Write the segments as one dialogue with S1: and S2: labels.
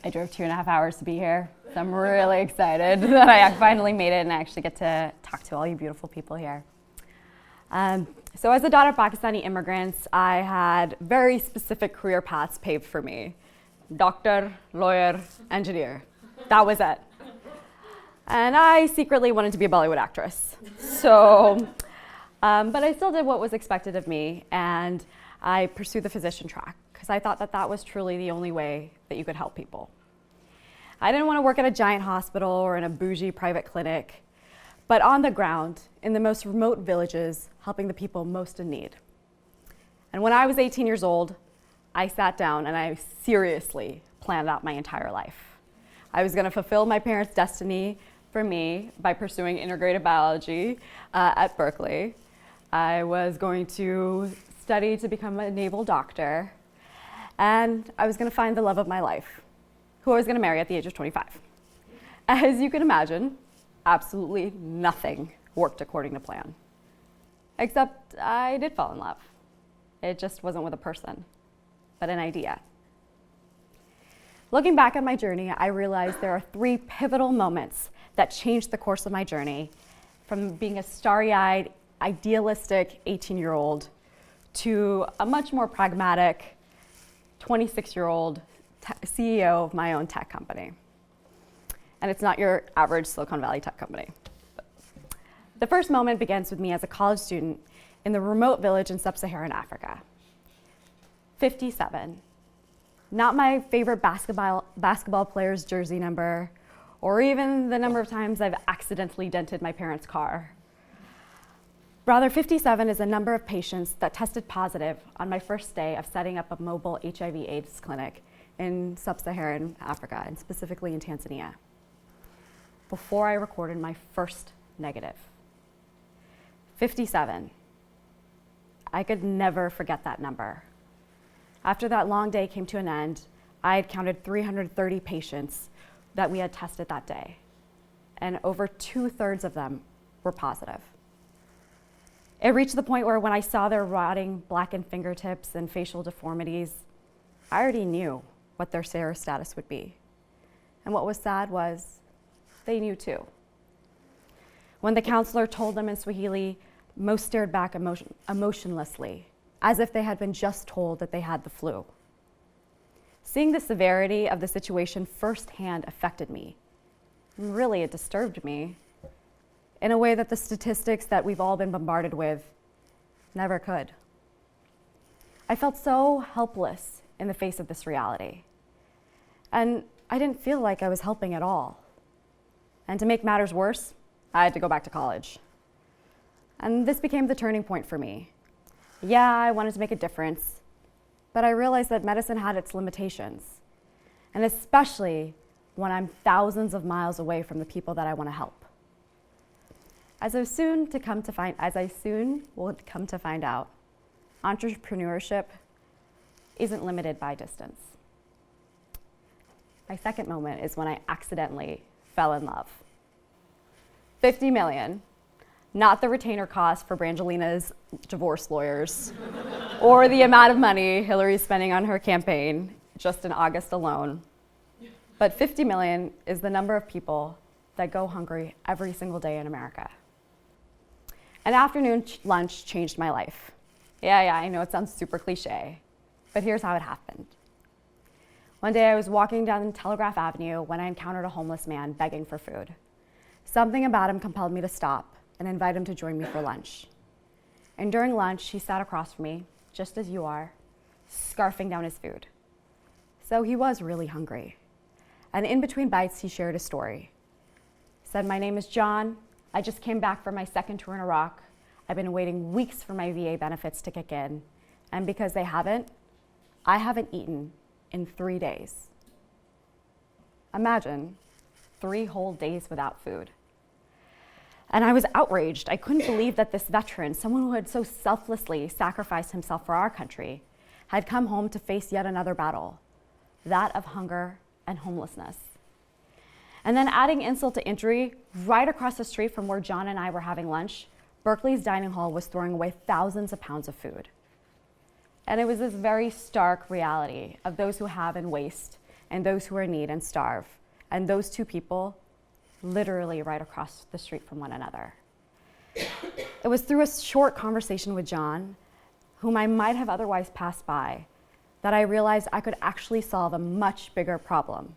S1: I drove 2.5 hours to be here, so I'm really excited that I finally made it and I actually get to talk to all you beautiful people here. So as a daughter of Pakistani immigrants, I had very specific career paths paved for me. Doctor, lawyer, engineer. That was it. And I secretly wanted to be a Bollywood actress. So, but I still did what was expected of me, and I pursued the physician track because I thought that that was truly the only way that you could help people. I didn't want to work at a giant hospital or in a bougie private clinic, but on the ground, in the most remote villages, helping the people most in need. And when I was 18 years old, I sat down and I seriously planned out my entire life. I was going to fulfill my parents' destiny for me by pursuing integrative biology at Berkeley. I was going to study to become a naval doctor, and I was going to find the love of my life, who I was going to marry at the age of 25. As you can imagine, absolutely nothing worked according to plan. Except I did fall in love. It just wasn't with a person, but an idea. Looking back at my journey, I realized there are 3 pivotal moments that changed the course of my journey from being a starry-eyed, idealistic 18-year-old to a much more pragmatic 26-year-old CEO of my own tech company. And it's not your average Silicon Valley tech company. The first moment begins with me as a college student in the remote village in sub-Saharan Africa. 57. Not my favorite basketball player's jersey number, or even the number of times I've accidentally dented my parents' car. Rather, 57 is a number of patients that tested positive on my first day of setting up a mobile HIV/AIDS clinic in sub-Saharan Africa, and specifically in Tanzania, before I recorded my first negative. 57. I could never forget that number. After that long day came to an end, I had counted 330 patients that we had tested that day, and over 2/3 of them were positive. It reached the point where when I saw their rotting, blackened fingertips and facial deformities, I already knew what their serum status would be. And what was sad was they knew too. When the counselor told them in Swahili, most stared back emotionlessly, as if they had been just told that they had the flu. Seeing the severity of the situation firsthand affected me. And really, it disturbed me in a way that the statistics that we've all been bombarded with never could. I felt so helpless in the face of this reality. And I didn't feel like I was helping at all. And to make matters worse, I had to go back to college. And this became the turning point for me. Yeah, I wanted to make a difference, but I realized that medicine had its limitations, and especially when I'm thousands of miles away from the people that I want to help. As I soon will come to find out, entrepreneurship isn't limited by distance. My second moment is when I accidentally fell in love. 50 million, not the retainer cost for Brangelina's divorce lawyers, or the amount of money Hillary's spending on her campaign just in August alone. But 50 million is the number of people that go hungry every single day in America. An afternoon lunch changed my life. Yeah, I know it sounds super cliche, but here's how it happened. One day I was walking down Telegraph Avenue when I encountered a homeless man begging for food. Something about him compelled me to stop and invite him to join me for lunch. And during lunch, he sat across from me, just as you are, scarfing down his food. So he was really hungry. And in between bites, he shared a story. He said, "My name is John. I just came back from my second tour in Iraq. I've been waiting weeks for my VA benefits to kick in. And because I haven't eaten in 3 days." Imagine 3 whole days without food. And I was outraged. I couldn't believe that this veteran, someone who had so selflessly sacrificed himself for our country, had come home to face yet another battle, that of hunger and homelessness. And then adding insult to injury, right across the street from where John and I were having lunch, Berkeley's dining hall was throwing away thousands of pounds of food. And it was this very stark reality of those who have and waste and those who are in need and starve. And those two people literally right across the street from one another. It was through a short conversation with John, whom I might have otherwise passed by, that I realized I could actually solve a much bigger problem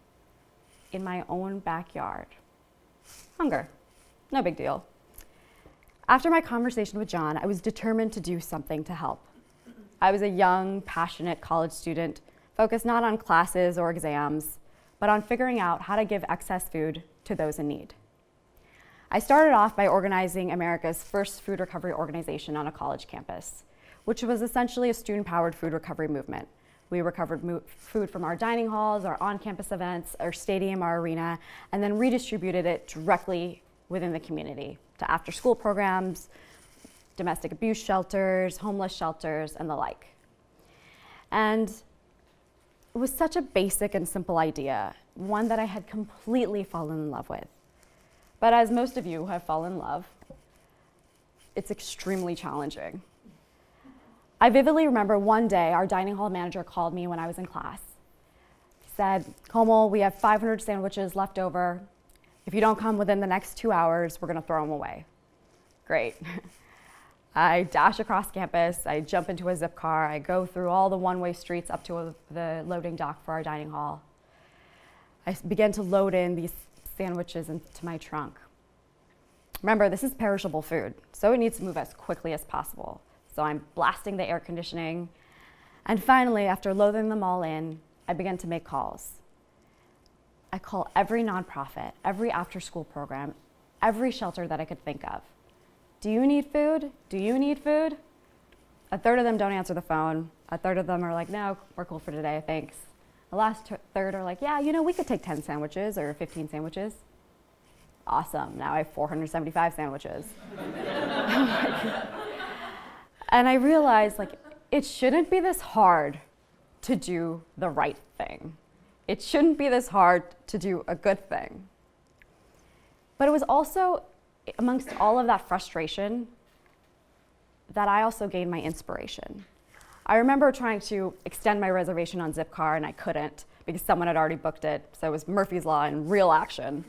S1: in my own backyard. Hunger, no big deal. After my conversation with John, I was determined to do something to help. I was a young, passionate college student, focused not on classes or exams, but on figuring out how to give excess food to those in need. I started off by organizing America's first food recovery organization on a college campus, which was essentially a student-powered food recovery movement. We recovered food from our dining halls, our on-campus events, our stadium, our arena, and then redistributed it directly within the community to after-school programs, domestic abuse shelters, homeless shelters, and the like. And it was such a basic and simple idea, one that I had completely fallen in love with. But as most of you have fallen in love, it's extremely challenging. I vividly remember one day our dining hall manager called me when I was in class. He said, "Komal, we have 500 sandwiches left over. If you don't come within the next 2 hours, we're gonna throw them away." Great. I dash across campus, I jump into a zip car, I go through all the one-way streets up to the loading dock for our dining hall. I began to load in these sandwiches into my trunk. Remember, this is perishable food, so it needs to move as quickly as possible. So I'm blasting the air conditioning. And finally, after loading them all in, I began to make calls. I call every nonprofit, every after-school program, every shelter that I could think of. Do you need food? Do you need food? A third of them don't answer the phone. A third of them are like, no, we're cool for today, thanks. The last third are like, yeah, we could take 10 sandwiches or 15 sandwiches. Awesome, now I have 475 sandwiches. And I realized, it shouldn't be this hard to do the right thing. It shouldn't be this hard to do a good thing. But it was also, amongst all of that frustration, that I also gained my inspiration. I remember trying to extend my reservation on Zipcar, and I couldn't because someone had already booked it, so it was Murphy's Law in real action.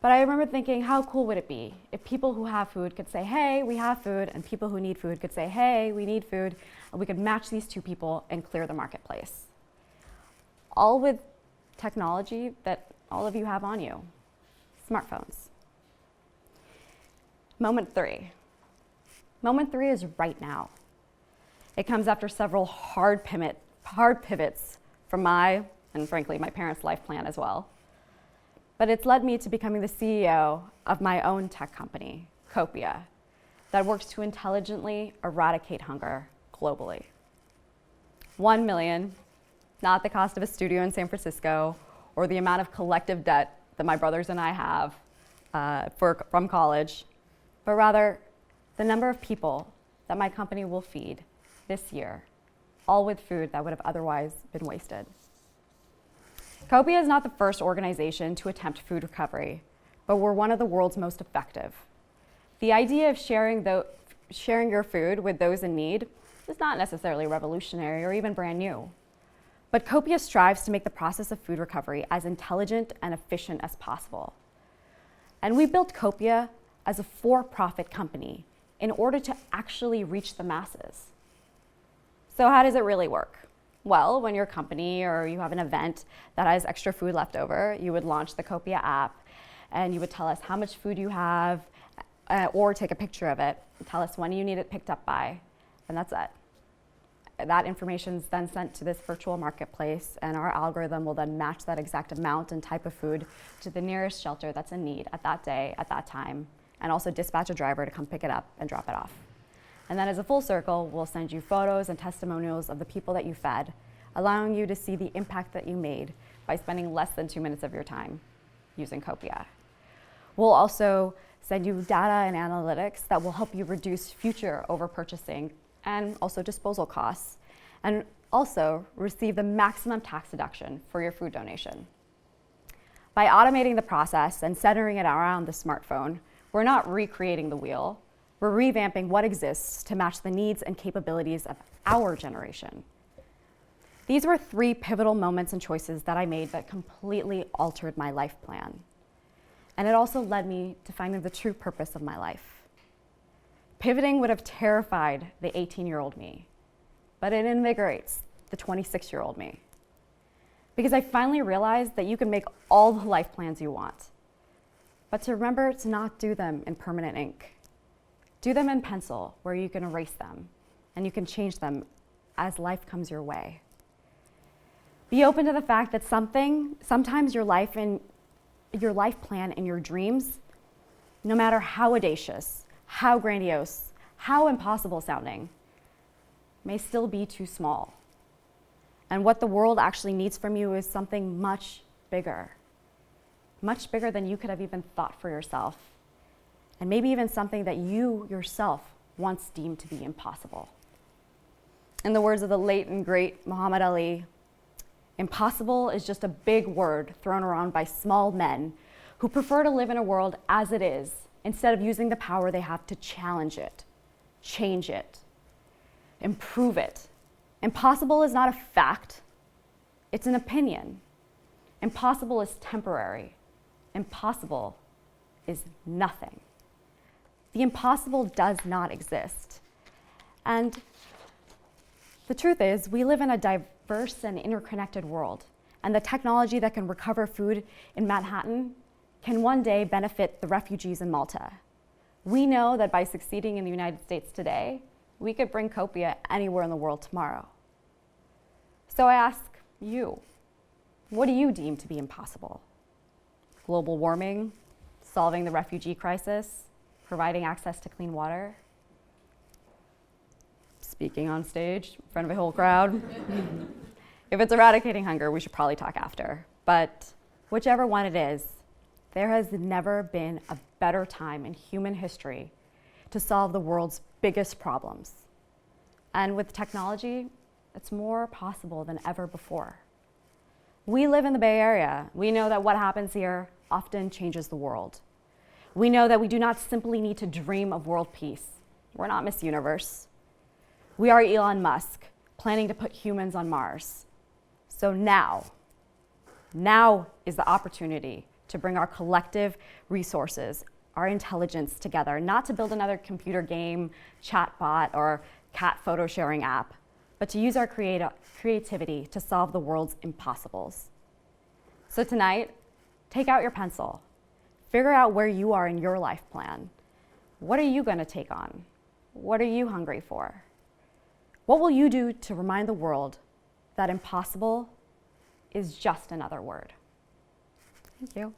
S1: But I remember thinking, how cool would it be if people who have food could say, hey, we have food, and people who need food could say, hey, we need food, and we could match these two people and clear the marketplace. All with technology that all of you have on you, smartphones. Moment three. Moment three is right now. It comes after several hard pivots from my, and frankly, my parents' life plan as well. But it's led me to becoming the CEO of my own tech company, Copia, that works to intelligently eradicate hunger globally. 1 million, not the cost of a studio in San Francisco or the amount of collective debt that my brothers and I have from college, but rather the number of people that my company will feed this year, all with food that would have otherwise been wasted. Copia is not the first organization to attempt food recovery, but we're one of the world's most effective. The idea of sharing your food with those in need is not necessarily revolutionary or even brand new. But Copia strives to make the process of food recovery as intelligent and efficient as possible. And we built Copia as a for-profit company in order to actually reach the masses. So how does it really work? Well, when you're a company or you have an event that has extra food left over, you would launch the Copia app and you would tell us how much food you have or take a picture of it. Tell us when you need it picked up by, and that's it. That information is then sent to this virtual marketplace, and our algorithm will then match that exact amount and type of food to the nearest shelter that's in need at that day, at that time, and also dispatch a driver to come pick it up and drop it off. And then as a full circle, we'll send you photos and testimonials of the people that you fed, allowing you to see the impact that you made by spending less than 2 minutes of your time using Copia. We'll also send you data and analytics that will help you reduce future overpurchasing and also disposal costs, and also receive the maximum tax deduction for your food donation. By automating the process and centering it around the smartphone, we're not recreating the wheel. We're revamping what exists to match the needs and capabilities of our generation. These were 3 pivotal moments and choices that I made that completely altered my life plan. And it also led me to finding the true purpose of my life. Pivoting would have terrified the 18-year-old me, but it invigorates the 26-year-old me. Because I finally realized that you can make all the life plans you want, but to remember to not do them in permanent ink. Do them in pencil, where you can erase them, and you can change them as life comes your way. Be open to the fact that sometimes your life plan and your dreams, no matter how audacious, how grandiose, how impossible sounding, may still be too small. And what the world actually needs from you is something much bigger than you could have even thought for yourself, and maybe even something that you yourself once deemed to be impossible. In the words of the late and great Muhammad Ali, impossible is just a big word thrown around by small men who prefer to live in a world as it is instead of using the power they have to challenge it, change it, improve it. Impossible is not a fact, it's an opinion. Impossible is temporary. Impossible is nothing. The impossible does not exist. And the truth is, we live in a diverse and interconnected world, and the technology that can recover food in Manhattan can one day benefit the refugees in Malta. We know that by succeeding in the United States today, we could bring copia anywhere in the world tomorrow. So I ask you, what do you deem to be impossible? Global warming, solving the refugee crisis, providing access to clean water, speaking on stage in front of a whole crowd. If it's eradicating hunger, we should probably talk after. But whichever one it is, there has never been a better time in human history to solve the world's biggest problems. And with technology, it's more possible than ever before. We live in the Bay Area. We know that what happens here often changes the world. We know that we do not simply need to dream of world peace. We're not Miss Universe. We are Elon Musk, planning to put humans on Mars. So now is the opportunity to bring our collective resources, our intelligence together, not to build another computer game, chatbot, or cat photo sharing app, but to use our creativity to solve the world's impossibles. So tonight, take out your pencil. Figure out where you are in your life plan. What are you going to take on? What are you hungry for? What will you do to remind the world that impossible is just another word? Thank you.